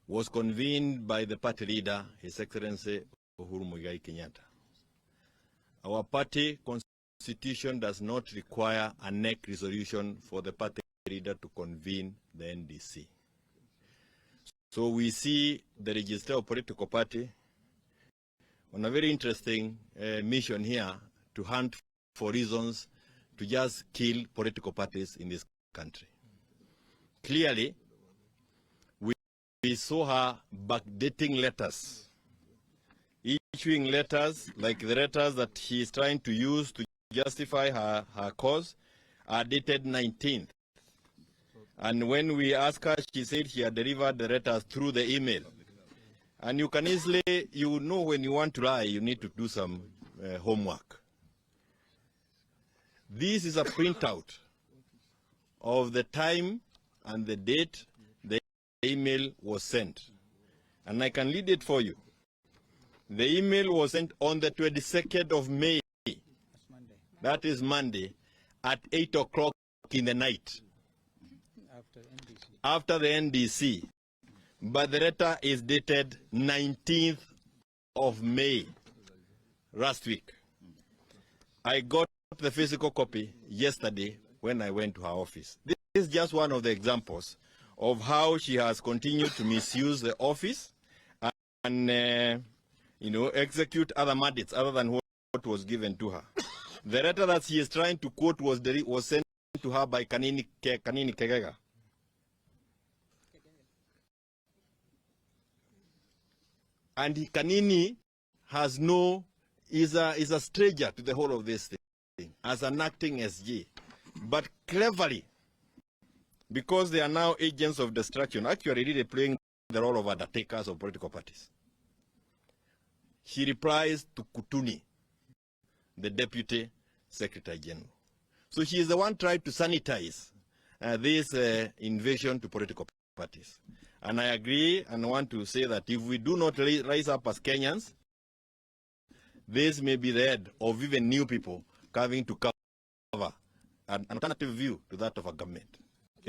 was convened by the party leader, His Excellency Uhuru Muigai Kenyatta. Our party constitution does not require a NEC resolution for the party leader to convene the NDC. So we see the Register of Political Party on a very interesting mission here to hunt for reasons to just kill political parties in this country. Clearly, we saw her backdating letters, issuing letters like the letters that she is trying to use to justify her cause are dated 19th. And when we asked her, she said she had delivered the letters through the email. And you can easily, you know, when you want to lie, you need to do some homework. This is a printout of the time and the date the email was sent. And I can read it for you. The email was sent on the 22nd of May. That is Monday at 8 o'clock in the night. After the NDC. But the letter is dated 19th of May, last week. I got the physical copy yesterday when I went to her office. This is just one of the examples of how she has continued to misuse the office and execute other mandates other than what was given to her. The letter that she is trying to quote was sent to her by Kanini Kega. And Kanini is a stranger to the whole of this thing as an acting SG. But cleverly, because they are now agents of destruction, actually really playing the role of undertakers of political parties. She replies to Kutuni, the Deputy Secretary General. So she is the one trying to sanitize this invasion to political parties. And I agree and want to say that if we do not rise up as Kenyans, this may be the end of even new people coming to cover an alternative view to that of a government.